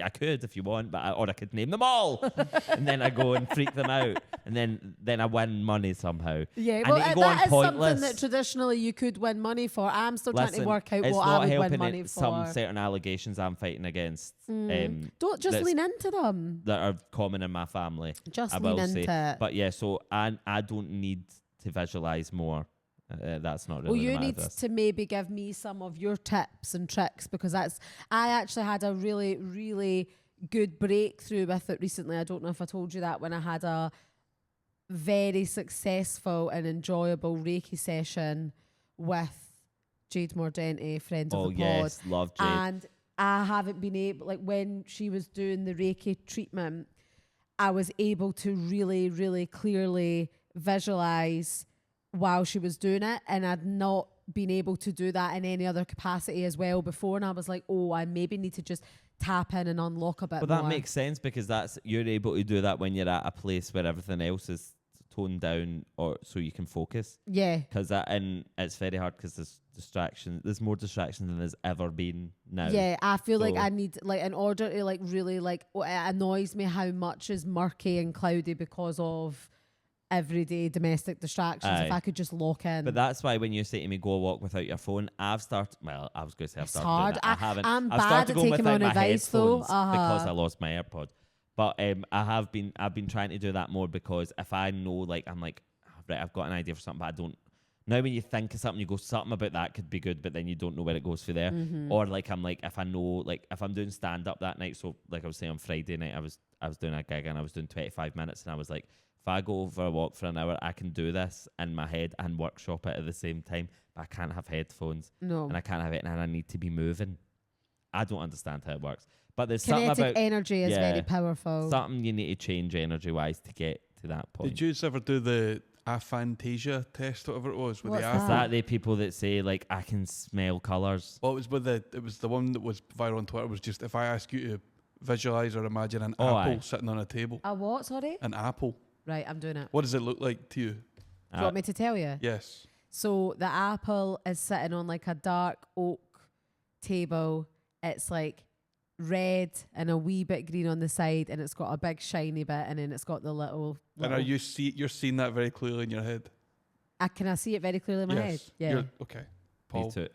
"I could if you want, or I could name them all." And then I go and freak them out, and then I win money somehow. Yeah, I well, need to go that on is Pointless. something that traditionally you could win money for. I'm still trying to Listen, work out it's what not I would helping win money it, for. some certain allegations I'm fighting against. Don't just lean into them. That are common in my family. Just I lean will into say. it. But yeah, so I don't need to visualize more. That's not really. Well, you the need to maybe give me some of your tips and tricks, because I actually had a really, really good breakthrough with it recently. I don't know if I told you that, when I had a very successful and enjoyable Reiki session with Jade Mordente, friend of the pod. Yes, love Jade. And I haven't been able, like when she was doing the Reiki treatment, I was able to really, really clearly visualize while she was doing it, and I'd not been able to do that in any other capacity as well before. And I was like, oh, I maybe need to just tap in and unlock a bit more. But that makes sense, because you're able to do that when you're at a place where everything else is toned down, or so you can focus. Yeah. Because it's very hard, because there's distraction. There's more distraction than there's ever been now. Yeah, I feel like I need, like, in order to like really, like, it annoys me how much is murky and cloudy because of everyday domestic distractions. If I could just lock in. But that's why when you say to me, go walk without your phone, I've started, well, I was going to say I've started hard. doing it. I haven't. I'm I've bad started at going taking without on my advice, though. headphones because I lost my AirPod. But I've been trying to do that more, because if I know, like, I'm like, right, I've got an idea for something, but I don't. Now when you think of something, you go, something about that could be good, but then you don't know where it goes for there. Mm-hmm. Or like, I'm like, if I know, like, if I'm doing stand up that night, so like I was saying on Friday night, I was doing a gig and I was doing 25 minutes, and I was like, if I go for a walk for an hour, I can do this in my head and workshop it at the same time, but I can't have headphones. No. And I can't have it, and I need to be moving. I don't understand how it works. But there's Kinetic something about energy is very powerful. something you need to change energy-wise to get to that point. Did you ever do the aphantasia test, whatever it was, with What's the that? Is that the people that say, like, I can smell colours? Well, it was the one that was viral on Twitter. Was just, if I ask you to visualize or imagine an apple sitting on a table. A what? Sorry. An apple. Right, I'm doing it. What does it look like to you? Do you want me to tell you? Yes. So the apple is sitting on like a dark oak table. It's like red and a wee bit green on the side, and it's got a big shiny bit, and then it's got the little. And are you're seeing that very clearly in your head? Can I see it very clearly in my head? Yeah. Okay. Me Paul. too.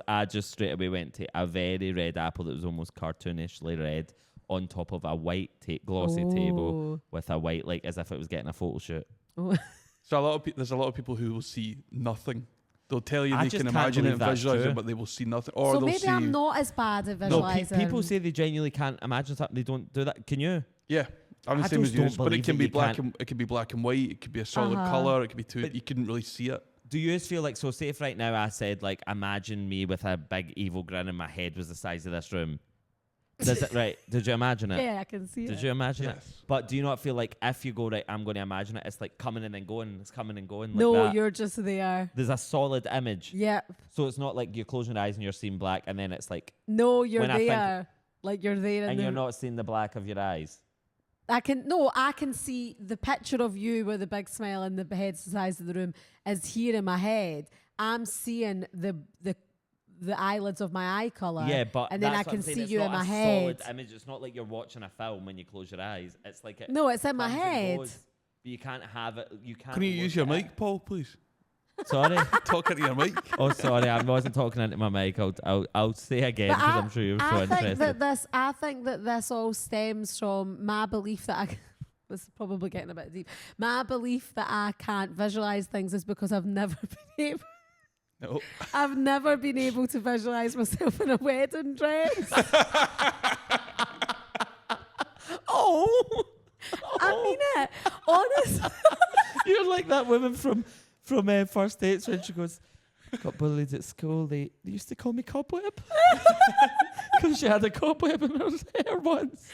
I just straight away went to a very red apple that was almost cartoonishly red on top of a white glossy table with a white, like, as if it was getting a photo shoot. Oh. So there's a lot of people who will see nothing. They'll tell you I they just can can't imagine it believe and that's visualize true. it, but they will see nothing. Or So they'll maybe see. I'm not as bad at No, visualizing. people say they genuinely can't imagine something. They don't do that. Can you? Yeah, I'm the I same as just you. don't But it believe can that be you black. can't- It can be black and white. It could be a solid color. It could be two. But You couldn't really see it. Do you feel like, so say if right now I said, like, imagine me with a big evil grin and my head was the size of this room. Does it, right? Did you imagine it? Yeah, I can see it. Did you imagine it? Yes. But do you not feel like if you go, right, I'm going to imagine it, it's like coming and then going, it's coming and going like No, that? you're just there. There's a solid image. Yep. So it's not like you're closing your eyes and you're seeing black, and then it's like, No, you're When I think- there. Like you're there, and you're not seeing the black of your eyes. I can see the picture of you with the big smile and the head's the size of the room is here in my head. I'm seeing the eyelids of my eye colour. Yeah, but and then I that's what can I'm saying, see it's you not in my a head. solid image. It's not like you're watching a film when you close your eyes. It's like it No, it's in my comes and head. goes, but you can't have it. You can't. Can you use your look at mic, Paul, please? it. Sorry. Talk into your mic. Oh, sorry. I wasn't talking into my mic. I'll say again But because I'm sure you're so interested. I think that this all stems from my belief that this is probably getting a bit deep. My belief that I can't visualize things is because I've never been able. No. I've never been able to visualize myself in a wedding dress. Oh, I mean it. Honestly. you're like that woman from First Dates when she goes, got bullied at school. They used to call me Cobweb because she had a cobweb in her hair once.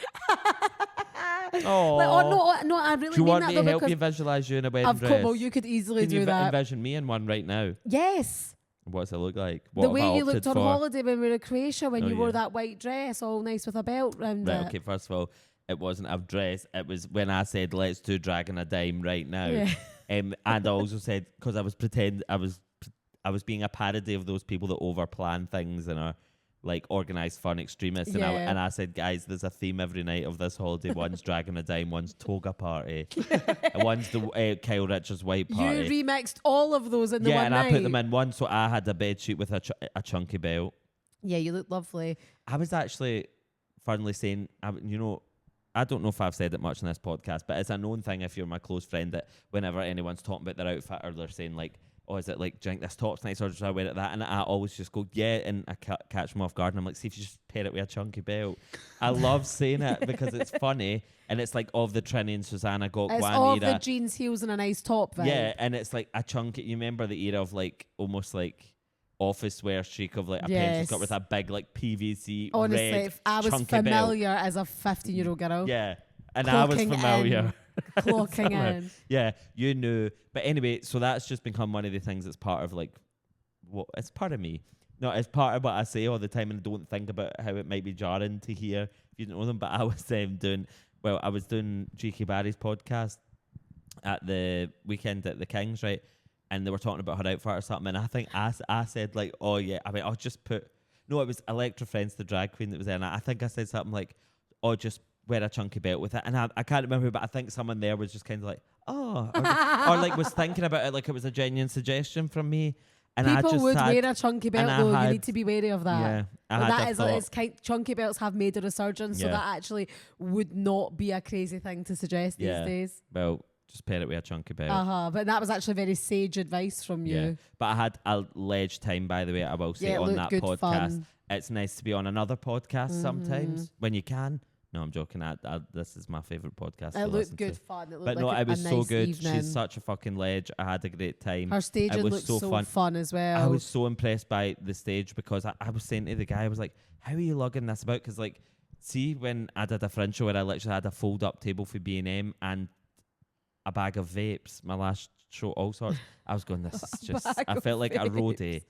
Oh, No, I really do you mean want that me though, to help because you visualize you in a wedding of dress? course, well, you could easily Can do you that. envision me in one right now? Yes. What's it look like? What The have way I you opted looked on for? holiday when we were in Croatia, when Oh, you wore yeah. that white dress, all nice with a belt round Right, it. okay, first of all, it wasn't a dress. It was when I said, let's do Dragon a Dime right now. Yeah. And I also said, because I was being a parody of those people that overplan things and are like organised fun extremists. Yeah. And I said, guys, there's a theme every night of this holiday. One's Dragon a Dime, one's Toga Party, and one's the Kyle Richards White Party. You remixed all of those in the one night. Yeah, and I put them in one. So I had a bed sheet with a chunky belt. Yeah, you look lovely. I was actually funnily saying, I don't know if I've said it much in this podcast, but it's a known thing if you're my close friend that whenever anyone's talking about their outfit or they're saying like, oh, is it like, do you think this top's nice or should I wear it that? And I always just go, yeah, and I catch them off guard and I'm like, see if you just pair it with a chunky belt. I love saying it because it's funny and it's like of the Trini and Susanna got It's Gwan all era. the jeans, heels and a nice top vibe. Yeah, and it's like a chunky, you remember the era of like almost like office wear chic of like a pencil skirt with a big like PVC honestly, red if I was chunky familiar belt. as a 15-year-old girl. Yeah. And I was familiar. Clocking in. Yeah, you knew. But anyway, so that's just become one of the things that's part of like, what it's part of me. No, it's part of what I say all the time and I don't think about how it might be jarring to hear if you don't know them. But I was I was doing G.K. Barry's podcast at the weekend at the Kings, right? And they were talking about her outfit or something. And I think I said like, oh yeah, I mean, I'll just put, no, it was Electra Friends, the drag queen that was there. And I think I said something like, oh, just wear a chunky belt with it. And I can't remember, but I think someone there was just kind of like, oh, or like was thinking about it like it was a genuine suggestion from me. And people would wear a chunky belt though. You need to be wary of that. Yeah, chunky belts have made a resurgence, so that actually would not be a crazy thing to suggest these days. Well, just pair it with a chunky belt. But that was actually very sage advice from you. Yeah. But I had a ledge time, by the way, I will say, on that podcast. Fun. It's nice to be on another podcast sometimes when you can. No, I'm joking. This is my favourite podcast. It looked good fun. It looked it was so nice good. evening. She's such a fucking ledge. I had a great time. Her staging looked so fun as well. I was so impressed by the stage because I was saying to the guy, I was like, how are you lugging this about? Because like, see, when I did a Fringe show where I literally had a fold-up table for B&M and a bag of vapes, my last show, all sorts. I was going, this is just, I felt like a roadie.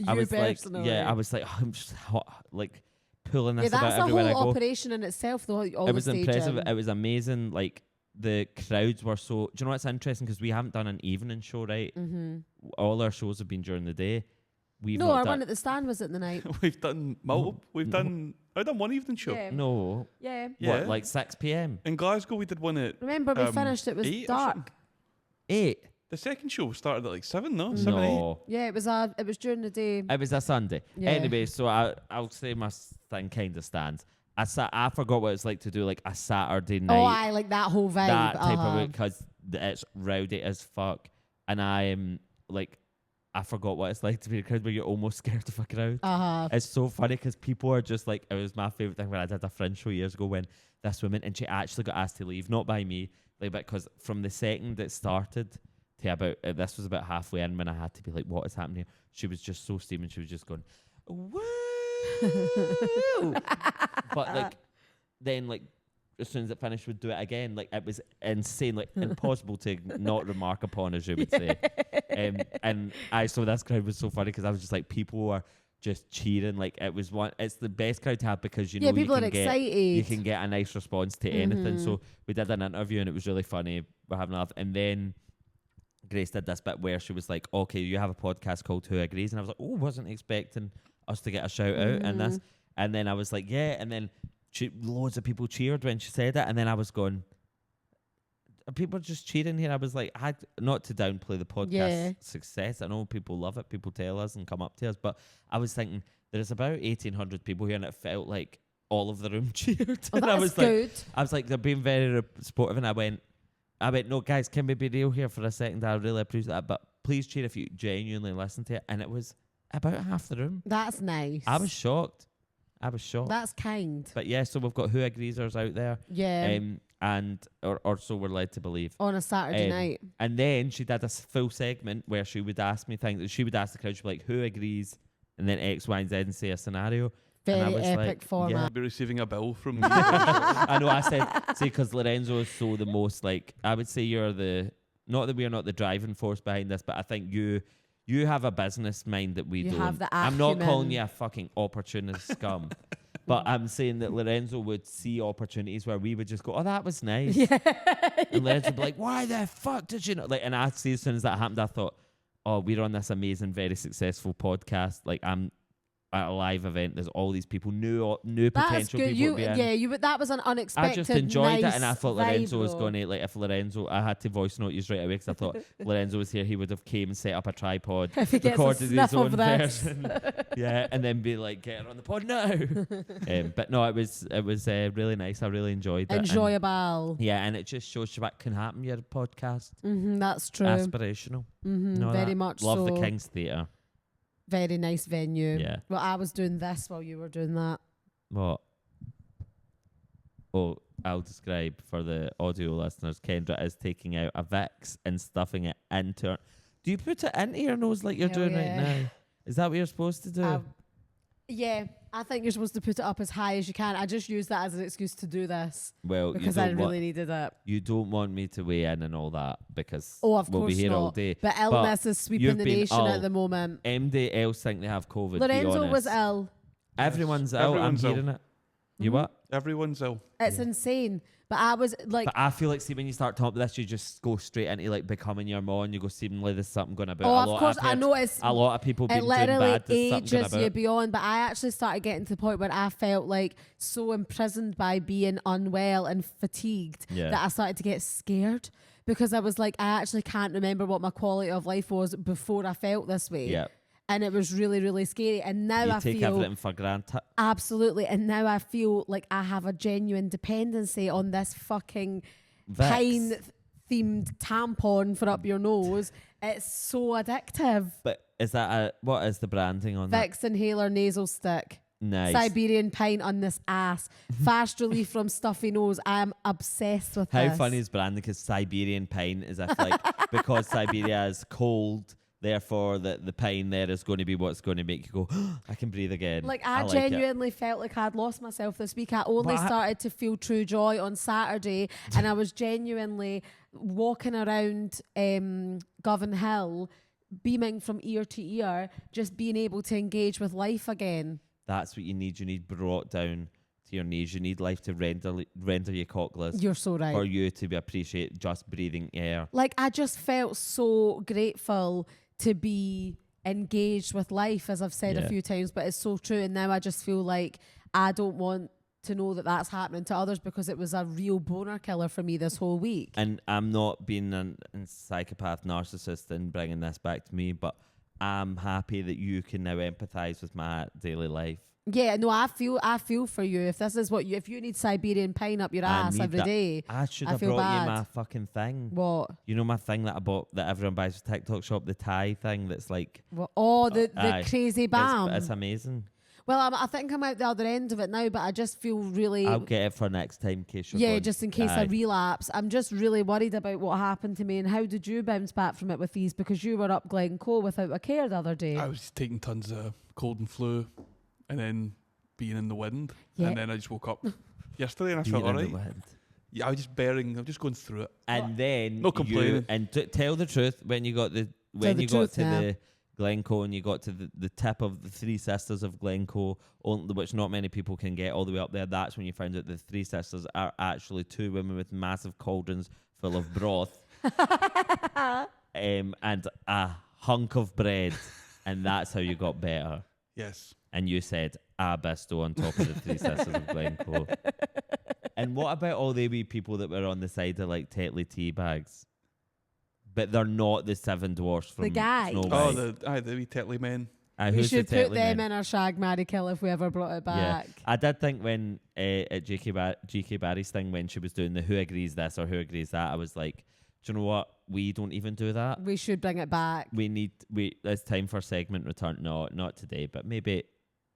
I was like, oh, I'm just hot, like pulling this about everywhere I go. That's a whole operation in itself though. It was impressive. It was amazing. Like the crowds were so, do you know what's interesting? Because we haven't done an evening show, right? Mm-hmm. All our shows have been during the day. Our one at the stand was at the night. We've done multiple. I done one evening show. Yeah. No. Yeah. What, like 6 p.m? In Glasgow, we did one at. Remember, we finished. It was dark. 8. The second show started at like 7, no? 7, No. 8. Yeah, it was during the day. It was a Sunday. Yeah. Anyway, so I'll say my thing kind of stands. I forgot what it's like to do like a Saturday night. Oh, I like that whole vibe. That type of it because it's rowdy as fuck, and I am like. I forgot what it's like to be in a crowd where you're almost scared to fuck around. It's so funny because people are just like, it was my favourite thing when I did a Fringe show years ago when this woman, and she actually got asked to leave, not by me, like, but because from the second it started to about, this was about halfway in when I had to be like, what is happening here? She was just so steaming, she was just going, woo! But like, then like, as soon as it finished, we'd do it again. Like, it was insane, like impossible to not remark upon, as you would say. And I saw this crowd was so funny because I was just like, people were just cheering. Like, it's the best crowd to have because you know people are excited. You can get a nice response to anything. So we did an interview and it was really funny. We're having a laugh. And then Grace did this bit where she was like, okay, you have a podcast called Who Agrees? And I was like, oh, wasn't expecting us to get a shout out and this. And then I was like, yeah. And then loads of people cheered when she said it, and then I was going, are people just cheering here? I was like, not to downplay the podcast success. I know people love it, people tell us and come up to us, but I was thinking there's about 1,800 people here, and it felt like all of the room cheered. Oh, and that's good. I was like, they're being very supportive, and I went, no, guys, can we be real here for a second? I really appreciate that, but please cheer if you genuinely listen to it. And it was about half the room. That's nice. I was shocked. That's kind. But yeah, so we've got Who Agreesers out there. Yeah. Or so we're led to believe. On a Saturday night. And then she did a full segment where she would ask me things. She would ask the crowd, she'd be like, who agrees? And then X, Y, and Z and say a scenario. Very epic format. Yeah. I'll be receiving a bill from you. I know, I said, see, because Lorenzo is so the most like, I would say you're not that we're not the driving force behind this, but I think you have a business mind that we don't. Have the I'm not acumen. calling you a fucking opportunist scum. But I'm saying that Lorenzo would see opportunities where we would just go, oh, that was nice. Yeah. And Lorenzo would be like, why the fuck did you not? Like, and I'd say as soon as that happened, I thought, oh, we're on this amazing, very successful podcast. Like, I'm at a live event. There's all these people, new potential people. That was an unexpected. I just enjoyed nice it, and I thought vibe, Lorenzo was though. going to, like, if Lorenzo, I had to voice note you straight away because I thought Lorenzo was here, he would have came and set up a tripod, If he gets a recorded his sniff own of this. version, yeah, and then be like, get her on the pod now. But no, it was really nice. I really enjoyed it. Enjoyable. And it just shows you what can happen. Your podcast, that's true. aspirational. Very much Love so. the King's Theatre. Very nice venue. Yeah. Well, I was doing this while you were doing that. What? Oh, I'll describe for the audio listeners. Kendra is taking out a Vicks and stuffing it into her. Do you put it into your nose like you're doing right now? Is that what you're supposed to do? Yeah, I think you're supposed to put it up as high as you can. I just used that as an excuse to do this. Well, because I really needed it. You don't want me to weigh in and all that because of we'll course be here not. all day. But illness is sweeping the nation at the moment. MD else think they have COVID. Lorenzo was ill. Everyone's ill. Everyone's I'm hearing it. You what? Everyone's ill. It's insane. But I was like... But I feel like, see, when you start talking about this, you just go straight into, like, becoming your mom. You go, seemingly there's something going about. Oh, of course, I know it's... A lot of people being it doing literally bad. There's something going ages about. you beyond. But I actually started getting to the point where I felt like so imprisoned by being unwell and fatigued that I started to get scared. Because I was like, I actually can't remember what my quality of life was before I felt this way. Yeah. And it was really, really scary. And now I take feel... everything for granted. Absolutely. And now I feel like I have a genuine dependency on this fucking Vicks. pine-themed tampon for up your nose. It's so addictive. But is that what is the branding on Vicks inhaler nasal stick. Nice. Siberian pine on this ass. Fast relief from stuffy nose. I am obsessed with How this. funny is branding? Because Siberian pine is if like because Siberia is cold, therefore the pine there is going to be what's going to make you go, I can breathe again. Like I genuinely felt like I'd lost myself this week. I only started to feel true joy on Saturday, and I was genuinely walking around Govan Hill, beaming from ear to ear, just being able to engage with life again. That's what you need. You need brought down to your knees. You need life to render you cockless. You're so right. For you to appreciate just breathing air. Like I just felt so grateful to be engaged with life, as I've said a few times, but it's so true. And now I just feel like I don't want to know that that's happening to others because it was a real boner killer for me this whole week. And I'm not being a psychopath narcissist and bringing this back to me, but I'm happy that you can now empathise with my daily life. Yeah, no, I feel for you. If this is if you need Siberian pine up your ass every day, I should have feel brought bad. you my fucking thing. What? You know my thing that I bought that everyone buys from TikTok shop, the Thai thing that's like... What? Oh, the crazy balm. It's amazing. Well, I think I'm out the other end of it now, but I just feel really... I'll get it for next time in case you're going. just in case I relapse. I'm just really worried about what happened to me. And how did you bounce back from it with these? Because you were up Glencoe without a care the other day. I was taking tons of cold and flu and then being in the wind. Yeah. And then I just woke up yesterday and I felt all right. Yeah, I was just bearing, I'm just going through it. And then... No complaining. Tell the truth, when you got to the Glencoe and you got to the tip of the Three Sisters of Glencoe, which not many people can get all the way up there, that's when you found out the Three Sisters are actually two women with massive cauldrons full of broth and a hunk of bread, and that's how you got better. Yes. And you said, Bisto on top of the Three Sisters of Glencoe. And what about all the wee people that were on the side of like Tetley tea bags? But they're not the Seven Dwarfs from the guy. Snow White. Oh, the wee Tetley men. We should put them in our Shag, Marry, Kill if we ever brought it back. Yeah. I did think when at GK Barry's thing, when she was doing the who agrees this or who agrees that, I was like, do you know what? We don't even do that. We should bring it back. It's time for segment return. No, not today, but maybe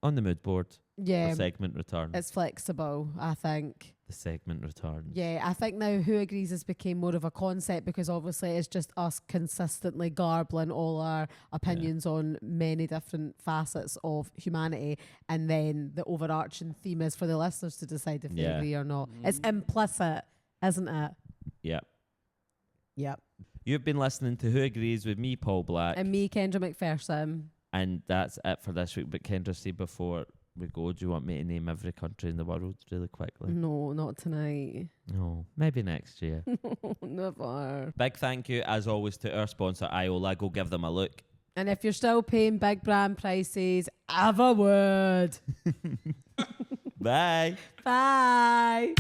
on the mood board. Yeah. Segment return. It's flexible, I think. The segment return. Yeah, I think now Who Agrees has became more of a concept because obviously it's just us consistently garbling all our opinions on many different facets of humanity, and then the overarching theme is for the listeners to decide if they agree or not. It's implicit, isn't it? Yeah. Yep. You've been listening to Who Agrees with me, Paul Black. And me, Kendra McPherson. And that's it for this week. But Kendra said before we go. Do you want me to name every country in the world really quickly? No, not tonight. No, maybe next year. Never. Big thank you, as always, to our sponsor, Iola. Go give them a look. And if you're still paying big brand prices, have a word. Bye. Bye.